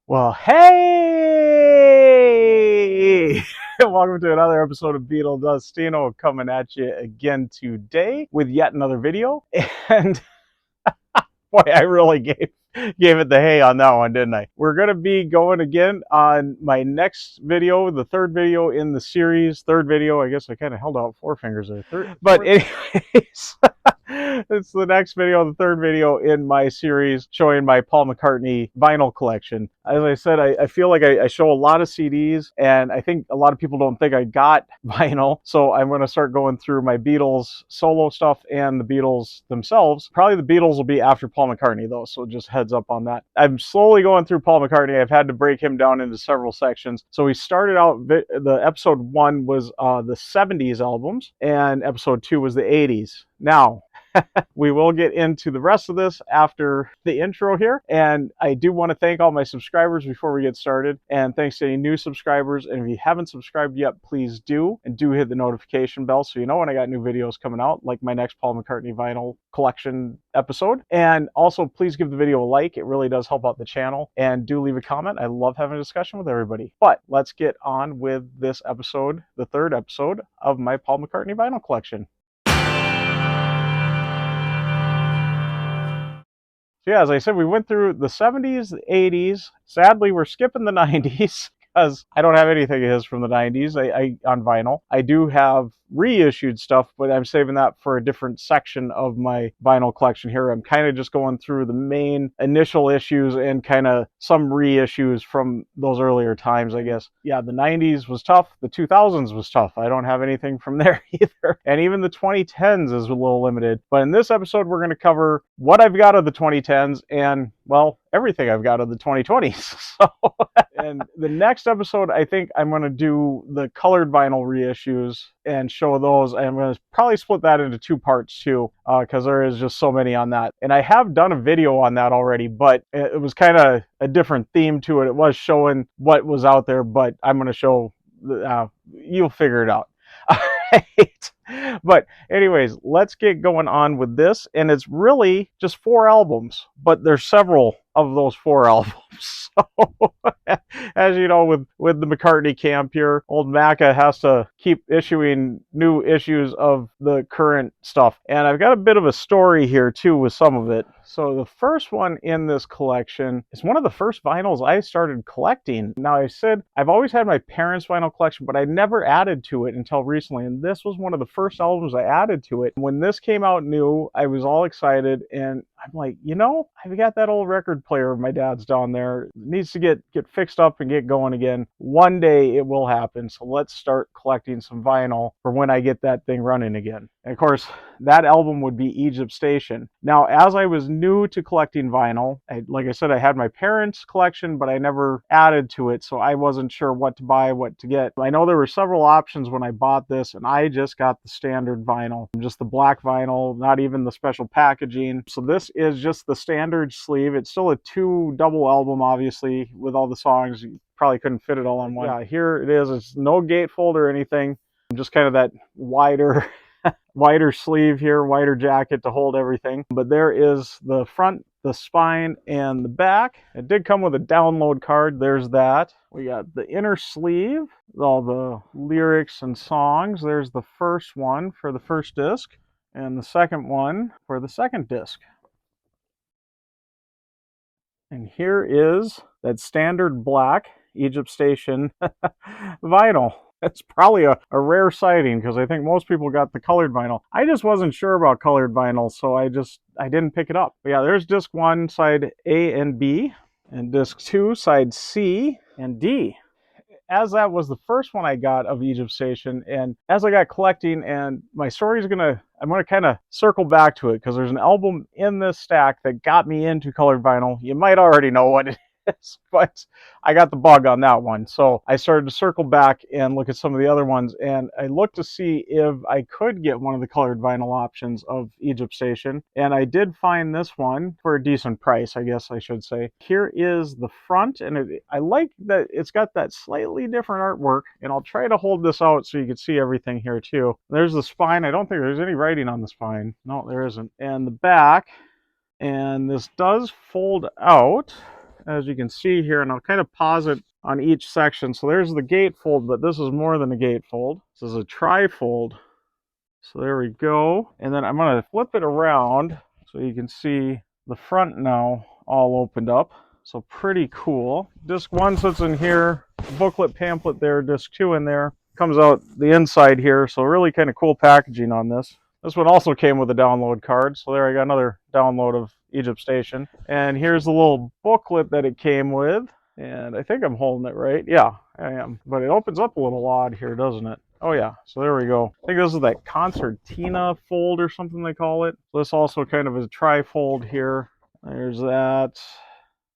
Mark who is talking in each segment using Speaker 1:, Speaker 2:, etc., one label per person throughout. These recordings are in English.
Speaker 1: Well, hey! Welcome to another episode of Beetle Dustino, coming at you again today with yet another video. And boy, I really gave it the hay on that one, didn't I? We're going to be going again on my next video, the third video in the series. Third video, I guess I kind of held out four fingers there. But anyways, it's the next video, the third video in my series showing my Paul McCartney vinyl collection. As I said, I feel like I show a lot of CDs, and I think a lot of people don't think I got vinyl. So I'm going to start going through my Beatles solo stuff and the Beatles themselves. Probably the Beatles will be after Paul McCartney, though, so just heads up on that. I'm slowly going through Paul McCartney. I've had to break him down into several sections. So we started out, the episode 1 was the 70s albums, and episode 2 was the 80s. Now, we will get into the rest of this after the intro here. And I do want to thank all my subscribers before we get started. And thanks to any new subscribers. And if you haven't subscribed yet, please do. And do hit the notification bell so you know when I got new videos coming out, like my next Paul McCartney vinyl collection episode. And also, please give the video a like. It really does help out the channel. And do leave a comment. I love having a discussion with everybody. But let's get on with this episode, the third episode of my Paul McCartney vinyl collection. So yeah, as I said, we went through the 70s, the 80s. Sadly, we're skipping the 90s because I don't have anything of his from the 90s on vinyl. I do have reissued stuff, but I'm saving that for a different section of my vinyl collection here. I'm kind of just going through the main initial issues and kind of some reissues from those earlier times, I guess. Yeah, the 90s was tough. The 2000s was tough. I don't have anything from there either. And even the 2010s is a little limited. But in this episode, we're going to cover what I've got of the 2010s and, well, everything I've got of the 2020s. So, and the next episode, I think I'm going to do the colored vinyl reissues and show those. I'm going to probably split that into two parts too, because there is just so many on that. And I have done a video on that already, but it was kind of a different theme to it. It was showing what was out there, but I'm going to show, you'll figure it out. All right. But anyways, let's get going on with this. And it's really just 4 albums, but there's several of those 4 albums. So, as you know, with the McCartney camp here, old Macca has to keep issuing new issues of the current stuff. And I've got a bit of a story here too with some of it. So the first one in this collection is one of the first vinyls I started collecting. Now, I said I've always had my parents' vinyl collection, but I never added to it until recently. And this was one of the first albums I added to it. When this came out new, I was all excited, and I'm like, you know, I've got that old record player of my dad's down there. It needs to get fixed up and get going again. One day it will happen. So let's start collecting some vinyl for when I get that thing running again. And of course, that album would be Egypt Station. Now, as I was new to collecting vinyl, like I said, I had my parents' collection, but I never added to it, so I wasn't sure what to buy, what to get. I know there were several options when I bought this, and I just got the standard vinyl, just the black vinyl, not even the special packaging. So this is just the standard sleeve. It's still a 2 double album, obviously, with all the songs. You probably couldn't fit it all on one. Yeah, here it is. It's no gatefold or anything. Just kind of that wider sleeve here, wider jacket to hold everything. But there is the front, the spine, and the back. It did come with a download card. There's that. We got the inner sleeve, all the lyrics and songs. There's the first one for the first disc, and the second one for the second disc. And here is that standard black Egypt Station vinyl. It's probably a rare sighting because I think most people got the colored vinyl. I just wasn't sure about colored vinyl, so I didn't pick it up. But yeah, there's disc 1, side A and B, and disc 2, side C and D. As that was the first one I got of Egypt Station, and as I got collecting, and my story is I'm gonna kind of circle back to it because there's an album in this stack that got me into colored vinyl. You might already know what it is, but I got the bug on that one. So I started to circle back and look at some of the other ones, and I looked to see if I could get one of the colored vinyl options of Egypt Station, and I did find this one for a decent price, I guess I should say. Here is the front, and I like that it's got that slightly different artwork, and I'll try to hold this out so you can see everything here too. There's the spine. I don't think there's any writing on the spine. No, there isn't. And the back, and this does fold out. as you can see here, and I'll kind of pause it on each section. So there's the gatefold, but this is more than a gatefold. This is a trifold. So there we go. And then I'm going to flip it around so you can see the front now all opened up. So pretty cool. Disc 1 sits in here, booklet, pamphlet there, disc 2 in there. Comes out the inside here, so really kind of cool packaging on this. This one also came with a download card, so there I got another download of Egypt Station. And here's the little booklet that it came with. And I think I'm holding it right. Yeah, I am. But it opens up a little odd here, doesn't it? Oh yeah, so there we go. I think this is that concertina fold or something they call it. This also kind of is a tri-fold here. There's that.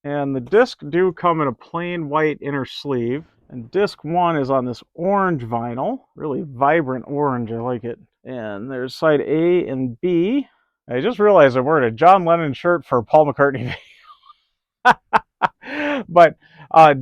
Speaker 1: And the discs do come in a plain white inner sleeve. And disc 1 is on this orange vinyl. Really vibrant orange, I like it. And there's side A and B. I just realized I'm wearing a John Lennon shirt for a Paul McCartney video. But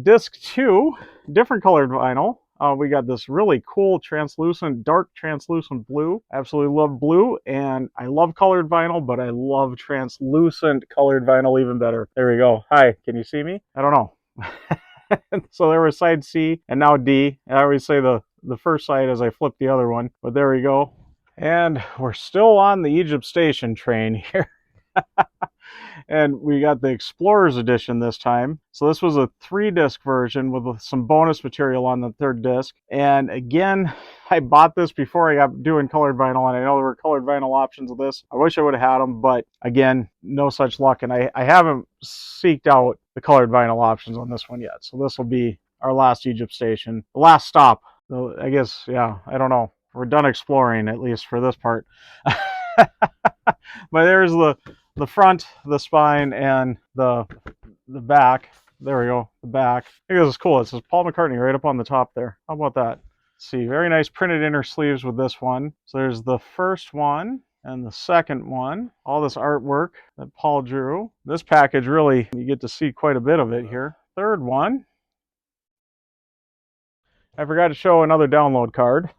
Speaker 1: disc 2, different colored vinyl. We got this really cool translucent, dark translucent blue. Absolutely love blue, and I love colored vinyl, but I love translucent colored vinyl even better. There we go. Hi, can you see me? I don't know. So there was side C and now D. I always say the first side as I flip the other one, but there we go. And we're still on the Egypt Station train here. And we got the Explorers edition this time. So this was a 3-disc version with some bonus material on the 3rd disc. And again, I bought this before I got doing colored vinyl, and I know there were colored vinyl options of this. I wish I would have had them, but again, no such luck. And I haven't seeked out the colored vinyl options on this one yet. So this will be our last Egypt Station, the last stop. So I guess, yeah, I don't know. We're done exploring, at least for this part. But there's the front, the spine, and the back. There we go, the back. I think this is cool. It says Paul McCartney right up on the top there. How about that? Let's see, very nice printed inner sleeves with this one. So there's the first one and the second one. All this artwork that Paul drew. This package, really, you get to see quite a bit of it here. Third one. I forgot to show another download card.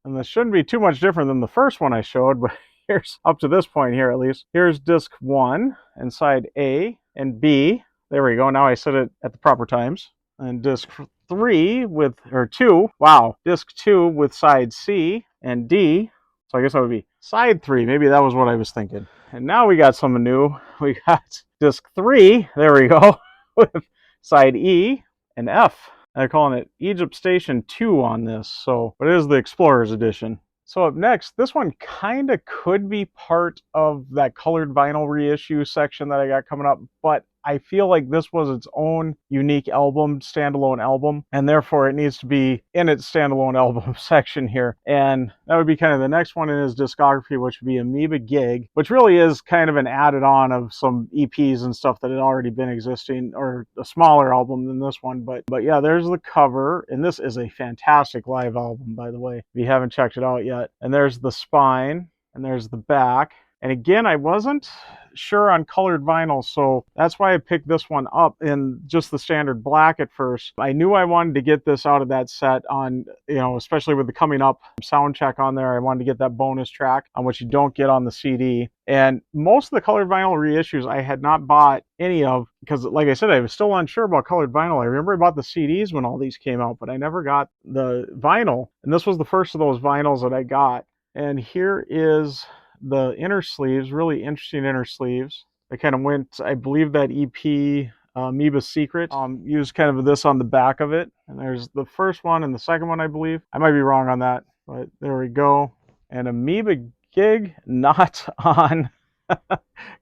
Speaker 1: And this shouldn't be too much different than the first one I showed, but here's, up to this point here at least, here's disc 1 and side A and B. There we go. Now I set it at the proper times. And disc 3 with, or 2, wow, disc 2 with side C and D. So I guess that would be side 3. Maybe that was what I was thinking. And now we got something new. We got disc 3, there we go, with side E and F. They're calling it Egypt Station 2 on this, so, but it is the Explorers edition. So up next, this one kind of could be part of that colored vinyl reissue section that I got coming up, but I feel like this was its own unique album, standalone album, and therefore it needs to be in its standalone album section here. And that would be kind of the next one in his discography, which would be Amoeba Gig, which really is kind of an added on of some EPs and stuff that had already been existing, or a smaller album than this one. But yeah, there's the cover, and this is a fantastic live album, by the way, if you haven't checked it out yet. And there's the spine, and there's the back. And again, I wasn't sure on colored vinyl, so that's why I picked this one up in just the standard black at first. I knew I wanted to get this out of that set on, you know, especially with the coming up sound check on there. I wanted to get that bonus track on which you don't get on the CD. And most of the colored vinyl reissues I had not bought any of, because like I said, I was still unsure about colored vinyl. I remember I bought the CDs when all these came out, but I never got the vinyl. And this was the first of those vinyls that I got. And here is the inner sleeves, really interesting inner sleeves. I kind of went, I believe that EP, Amoeba Secret, used kind of this on the back of it. And there's the first one and the second one, I believe. I might be wrong on that, but there we go. And Amoeba Gig, not on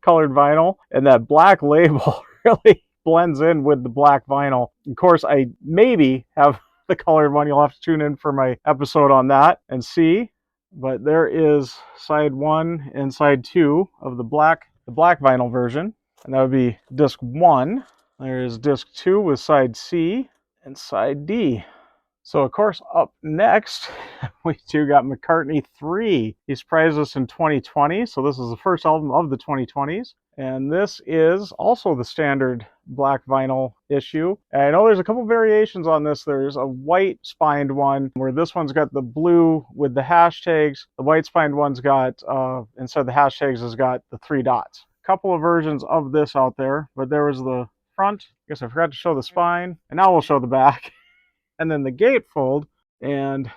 Speaker 1: colored vinyl. And that black label really blends in with the black vinyl. Of course, I maybe have the colored one. You'll have to tune in for my episode on that and see. But there is side 1 and side 2 of the black vinyl version, and that would be disc 1. There's disc 2 with side C and side D. So of course, up next, we too got McCartney 3. He surprised us in 2020, so this is the first album of the 2020s. And this is also the standard black vinyl issue. And I know there's a couple variations on this. There's a white spined one where this one's got the blue with the hashtags. The white spined one's got, instead of the hashtags, has got the 3 dots. A couple of versions of this out there, but there was the front. I guess I forgot to show the spine, and now we'll show the back. And then the gatefold, and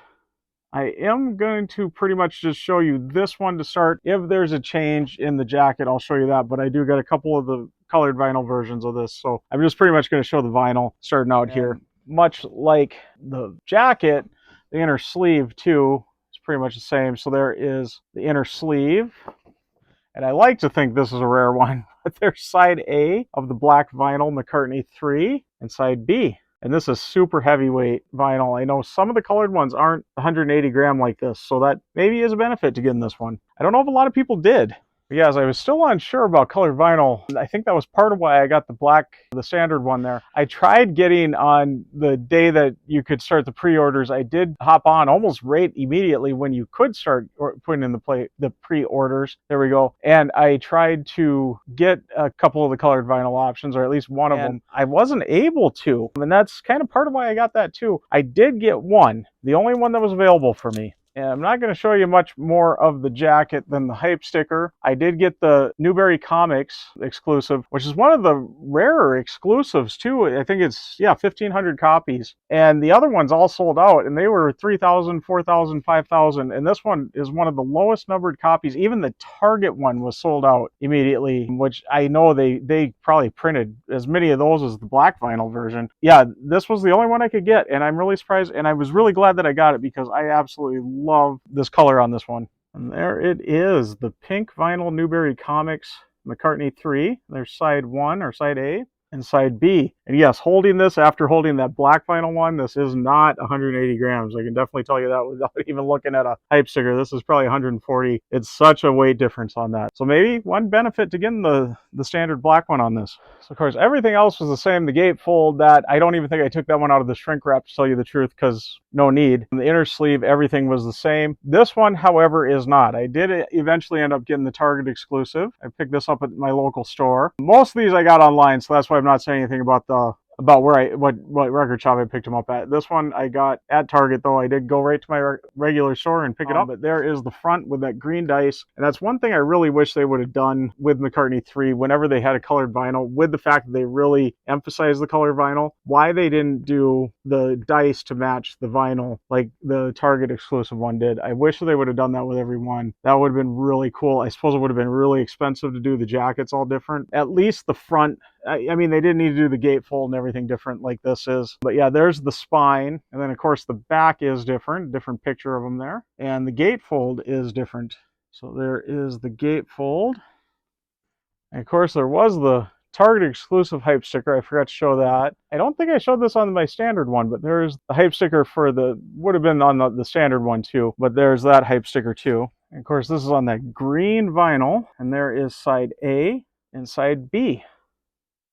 Speaker 1: I am going to pretty much just show you this one to start. If there's a change in the jacket, I'll show you that, but I do got a couple of the colored vinyl versions of this, so I'm just pretty much going to show the vinyl starting out here. Much like the jacket, the inner sleeve too is pretty much the same. So there is the inner sleeve, and I like to think this is a rare one, but there's side A of the black vinyl McCartney 3 and side B. And this is super heavyweight vinyl. I know some of the colored ones aren't 180 gram like this, so that maybe is a benefit to getting this one. I don't know if a lot of people did. But yes, I was still unsure about colored vinyl. I think that was part of why I got the standard one there. I tried getting on the day that you could start the pre-orders. I did hop on almost right immediately when you could start putting in the pre-orders. There we go. And I tried to get a couple of the colored vinyl options, or at least one of them. I wasn't able to, and that's kind of part of why I got that too. I did get one, the only one that was available for me. And I'm not going to show you much more of the jacket than the hype sticker. I did get the Newberry Comics exclusive, which is one of the rarer exclusives too. I think it's, 1,500 copies. And the other ones all sold out, and they were 3,000, 4,000, 5,000. And this one is one of the lowest numbered copies. Even the Target one was sold out immediately, which I know they probably printed as many of those as the black vinyl version. Yeah, this was the only one I could get, and I'm really surprised. And I was really glad that I got it because I absolutely love this color on this one. And there it is, the pink vinyl Newberry Comics McCartney 3. There's side 1 or side A and side B. And yes, holding this after holding that black vinyl one, this is not 180 grams. I can definitely tell you that without even looking at a hype sticker. This is probably 140. It's such a weight difference on that. So maybe one benefit to getting the standard black one on this. So of course, everything else was the same. The gatefold, that I don't even think I took that one out of the shrink wrap, to tell you the truth, because no need. And the inner sleeve, everything was the same. This one, however, is not. I did eventually end up getting the Target exclusive. I picked this up at my local store. Most of these I got online, so that's why I'm not saying anything about what record shop I picked them up at. This one I got at Target, though. I did go right to my regular store and pick it up. But there is the front with that green dice. And that's one thing I really wish they would have done with McCartney 3 whenever they had a colored vinyl, with the fact that they really emphasized the colored vinyl. Why they didn't do the dice to match the vinyl like the Target exclusive one did. I wish they would have done that with every one. That would have been really cool. I suppose it would have been really expensive to do the jackets all different. At least the front, I mean, they didn't need to do the gatefold and everything different like this is. But yeah, there's the spine. And then, of course, the back is different picture of them there. And the gatefold is different. So there is the gatefold. And, of course, there was the Target exclusive hype sticker. I forgot to show that. I don't think I showed this on my standard one, but there's the hype sticker for would have been on the standard one too. But there's that hype sticker too. And, of course, this is on that green vinyl. And there is side A and side B.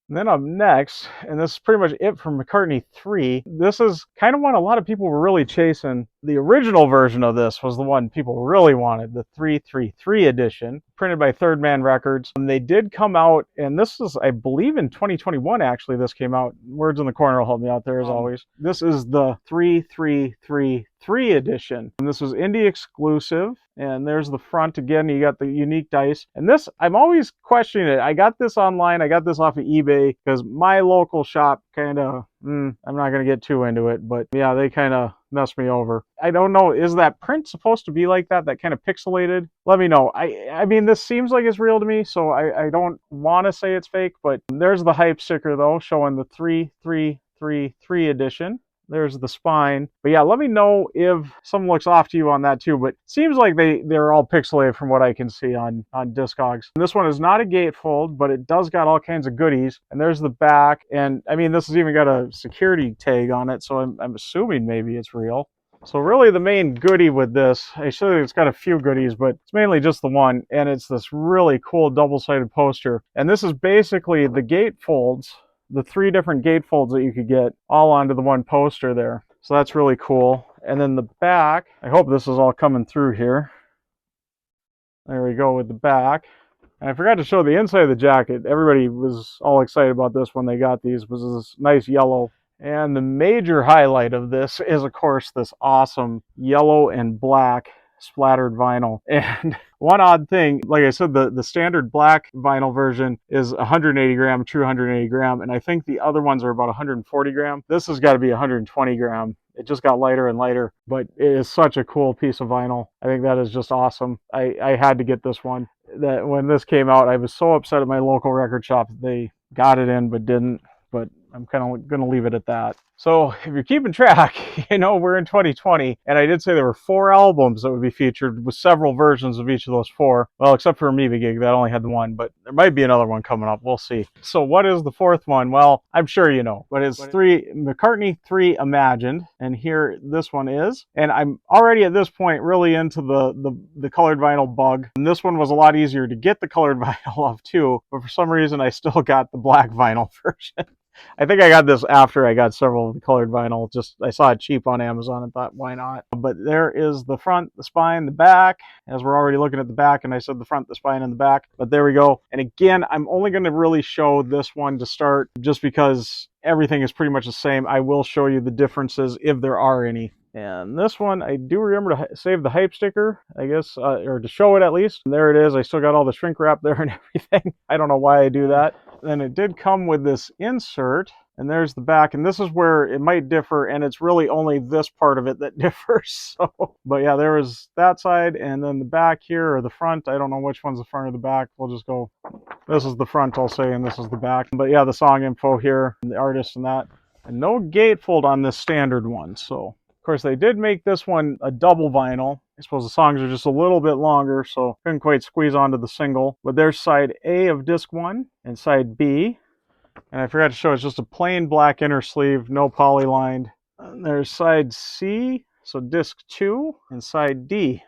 Speaker 1: And then up next, and this is pretty much it for McCartney 3, this is kind of one a lot of people were really chasing. The original version of this was the one people really wanted, the 333 edition, printed by Third Man Records. And they did come out, and this is, I believe, in 2021, actually, this came out. Words in the corner will help me out there, as always. This is the 3333 edition. And this was indie exclusive. And there's the front again. You got the unique dice. And this, I'm always questioning it. I got this online. I got this off of eBay because my local shop kind of, I'm not going to get too into it. But yeah, they kind of messed me over. I don't know. Is that print supposed to be like that kind of pixelated? Let me know. I mean, this seems like it's real to me, so I don't want to say it's fake. But there's the hype sticker, though, showing the 3333 edition. There's the spine. But yeah, let me know if something looks off to you on that too. But it seems like they're all pixelated from what I can see on Discogs. And this one is not a gatefold, but it does got all kinds of goodies. And there's the back. And I mean, this has even got a security tag on it, so I'm assuming maybe it's real. So really the main goodie with this, actually it's got a few goodies, but it's mainly just the one. And it's this really cool double-sided poster. And this is basically the gatefolds, the 3 different gatefolds that you could get all onto the one poster there. So that's really cool. And then the back, I hope this is all coming through here. There we go with the back. And I forgot to show the inside of the jacket. Everybody was all excited about this when they got these. It was this nice yellow. And the major highlight of this is, of course, this awesome yellow and black splattered vinyl. And One odd thing, like I said, the standard black vinyl version is 180 gram, true 180 gram, and I think the other ones are about 140 gram. This has got to be 120 gram. It just got lighter and lighter, but it is such a cool piece of vinyl. I think that is just awesome. I had to get this one. That when this came out, I was so upset at my local record shop. They got it in but didn't, but I'm kind of going to leave it at that. So if you're keeping track, you know, we're in 2020, and I did say there were 4 albums that would be featured with several versions of each of those 4. Well, except for Amoeba Gig, that only had the one, but there might be another one coming up. We'll see. So what is the 4th one? Well, I'm sure you know, but it's McCartney 3 Imagined, and here this one is. And I'm already at this point really into the colored vinyl bug. And this one was a lot easier to get the colored vinyl of too, but for some reason I still got the black vinyl version. I think I got this after I got several of the colored vinyl. Just I saw it cheap on Amazon and thought, why not? But there is the front, the spine, the back, as we're already looking at the back, and I said the front, the spine, and the back. But there we go. And again, I'm only going to really show this one to start just because everything is pretty much the same. I will show you the differences if there are any. And this one, I do remember to save the hype sticker, I guess, or to show it at least. And there it is. I still got all the shrink wrap there and everything. I don't know why I do that. Then it did come with this insert, and there's the back, and this is where it might differ, and it's really only this part of it that differs. So, but yeah, there was that side, and then the back here, or the front. I don't know which one's the front or the back. We'll just go, this is the front, I'll say, and this is the back. But yeah, the song info here, and the artist and that. And no gatefold on this standard one. So, of course, they did make this one a double vinyl. I suppose the songs are just a little bit longer, so couldn't quite squeeze onto the single. But there's side A of disc 1 and side B. And I forgot to show it's just a plain black inner sleeve, no poly-lined. And there's side C, so disc 2, and side D.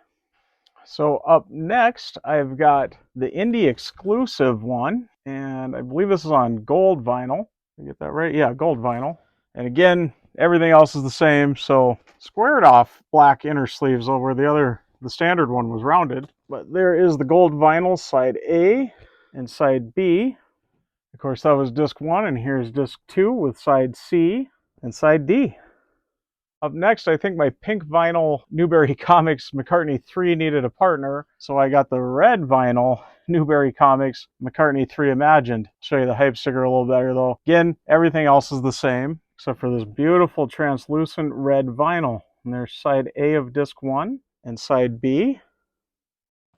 Speaker 1: So up next, I've got the indie exclusive one, and I believe this is on gold vinyl. Did I get that right? Yeah, gold vinyl. And again, everything else is the same, so squared off black inner sleeves over the standard one was rounded. But there is the gold vinyl, side A and side B. Of course, that was disc 1, and here's disc 2 with side C and side D. Up next, I think my pink vinyl Newberry Comics McCartney 3 needed a partner, so I got the red vinyl Newberry Comics McCartney 3 Imagined. I'll show you the hype sticker a little better though. Again, everything else is the same, except for this beautiful translucent red vinyl. And there's side A of disc 1 and side B.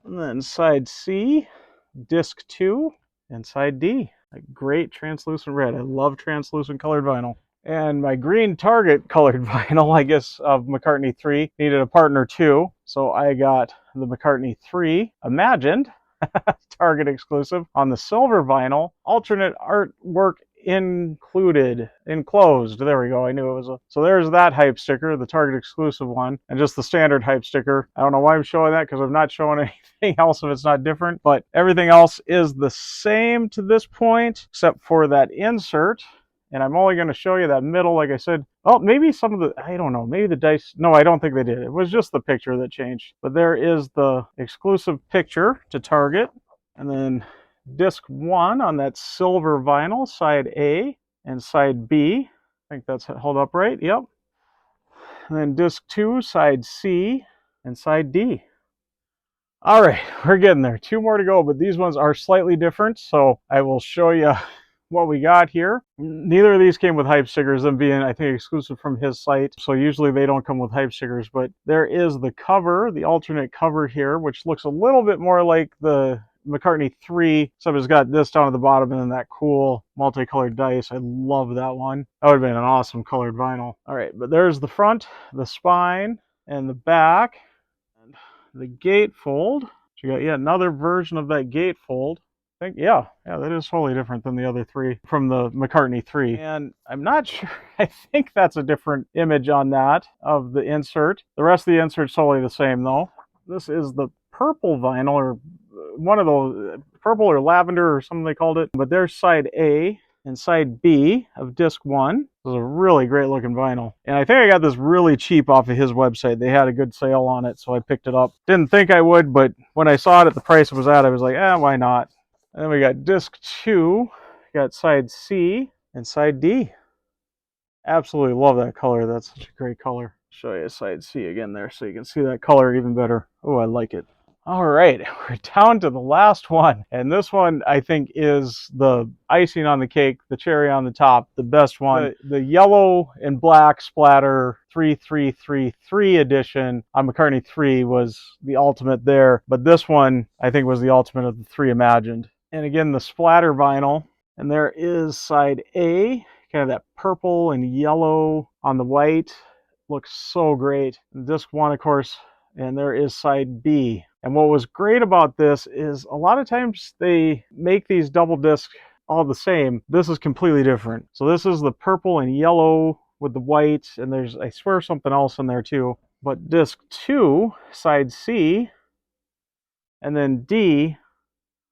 Speaker 1: And then side C, disc 2, and side D. A great translucent red. I love translucent colored vinyl. And my green Target colored vinyl, I guess, of McCartney 3 needed a partner too. So I got the McCartney 3 Imagined, Target exclusive, on the silver vinyl, alternate artwork enclosed. There we go. I knew it was so there's that hype sticker, the Target exclusive one, and just the standard hype sticker. I don't know why I'm showing that, because I'm not showing anything else if it's not different, but everything else is the same to this point, except for that insert. And I'm only going to show you that middle, like I said. Oh, maybe some of the, I don't know, maybe the dice. No, I don't think they did. It was just the picture that changed. But there is the exclusive picture to Target. And then disc 1 on that silver vinyl, side A and side B. I think that's held up right. Yep. And then disc 2, side C and side D. All right, we're getting there. 2 more to go, but these ones are slightly different. So I will show you what we got here. Neither of these came with hype stickers, them being, I think, exclusive from his site. So usually they don't come with hype stickers, but there is the cover, the alternate cover here, which looks a little bit more like the McCartney 3. So it's got this down at the bottom and then that cool multicolored dice. I love that one. That would have been an awesome colored vinyl. All right, but there's the front, the spine, and the back, and the gatefold. So you got yet another version of that gatefold. Yeah, that is totally different than the other 3 from the McCartney 3. And I'm not sure, I think that's a different image on that of the insert. The rest of the insert's totally the same though. This is the purple vinyl, or one of those, purple or lavender or something they called it. But there's side A and side B of disc 1. This is a really great looking vinyl. And I think I got this really cheap off of his website. They had a good sale on it, so I picked it up. Didn't think I would, but when I saw it at the price it was at, I was like, why not? And then we got disc 2, got side C and side D. Absolutely love that color. That's such a great color. Show you side C again there so you can see that color even better. Oh, I like it. All right, we're down to the last one. And this one, I think, is the icing on the cake, the cherry on the top, the best one. The yellow and black splatter 3333 edition on McCartney 3 was the ultimate there. But this one, I think, was the ultimate of the three imagined. And again, the splatter vinyl. And there is side A, kind of that purple and yellow on the white. Looks so great. And disc one, of course, and there is side B. And what was great about this is a lot of times they make these double discs all the same. This is completely different. So this is the purple and yellow with the white, and there's, I swear, something else in there too. But disc 2, side C, and then D,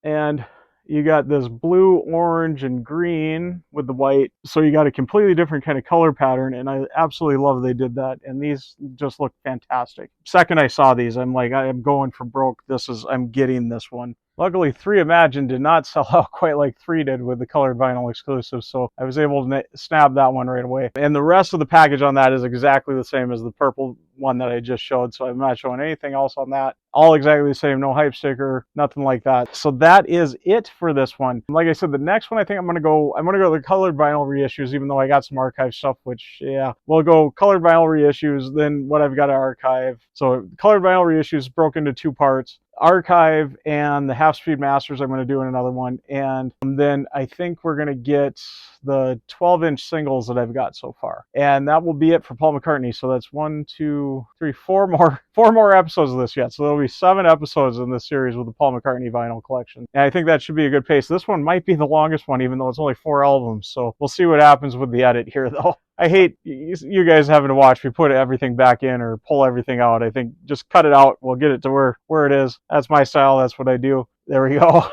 Speaker 1: and you got this blue, orange, and green with the white. So you got a completely different kind of color pattern, and I absolutely love they did that. And these just look fantastic. Second I saw these, I'm like, I am going for broke. I'm getting this one. Luckily, 3 Imagine did not sell out quite like 3 did with the colored vinyl exclusive, so I was able to snap that one right away. And the rest of the package on that is exactly the same as the purple one that I just showed, so I'm not showing anything else on that. All exactly the same, no hype sticker, nothing like that. So that is it for this one. Like I said, the next one I think I'm gonna go the colored vinyl reissues, even though I got some archive stuff, which, yeah, we'll go colored vinyl reissues, then what I've got to archive. So colored vinyl reissues broke into 2 parts. Archive and the half-speed masters I'm going to do in another one, and then I think we're going to get the 12-inch singles that I've got so far, and that will be it for Paul McCartney. So that's 1, 2, 3, 4 more episodes of this yet, so there'll be 7 episodes in this series with the Paul McCartney vinyl collection, and I think that should be a good pace. This one might be the longest one, even though it's only 4 albums, so we'll see what happens with the edit here though. I hate you guys having to watch me put everything back in or pull everything out. I think just cut it out. We'll get it to where it is. That's my style. That's what I do. There we go.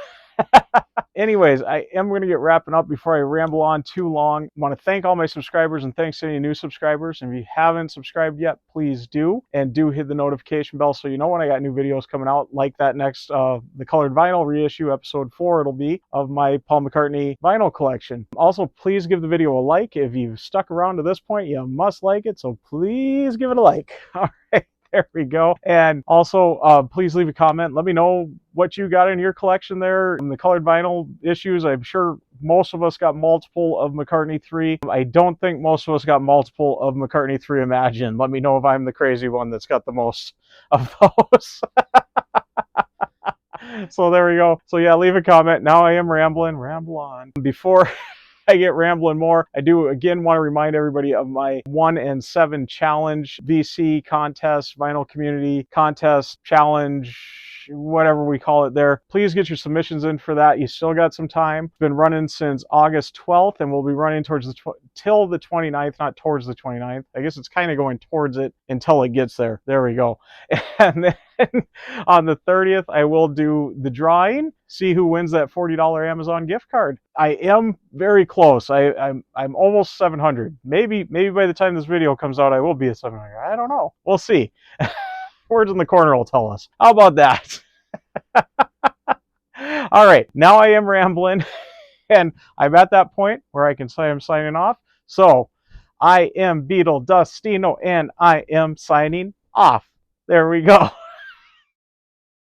Speaker 1: Anyways, I am going to get wrapping up before I ramble on too long. I want to thank all my subscribers and thanks to any new subscribers. And if you haven't subscribed yet, please do. And do hit the notification bell so you know when I got new videos coming out, like that next, the colored vinyl reissue, episode 4 it'll be, of my Paul McCartney vinyl collection. Also, please give the video a like. If you've stuck around to this point, you must like it. So please give it a like. All right. There we go. And also, please leave a comment. Let me know what you got in your collection there. In the colored vinyl issues, I'm sure most of us got multiple of McCartney 3. I don't think most of us got multiple of McCartney 3 Imagine. Let me know if I'm the crazy one that's got the most of those. So there we go. So yeah, leave a comment. Now I am rambling. Ramble on. Before I get rambling more, I do again want to remind everybody of my 1 and 7 challenge, VC contest, vinyl community contest challenge, whatever we call it there. Please get your submissions in for that. You still got some time. It's been running since August 12th, and we'll be running towards till the 29th, not towards the 29th. I guess it's kind of going towards it until it gets there. There we go. And then on the 30th, I will do the drawing, see who wins that $40 Amazon gift card. I am very close. I'm almost 700. Maybe by the time this video comes out, I will be at 700. I don't know. We'll see. Words in the corner will tell us. How about that? All right, now I am rambling, and I'm at that point where I can say I'm signing off. So I am Beetle Dustino, and I am signing off. There we go.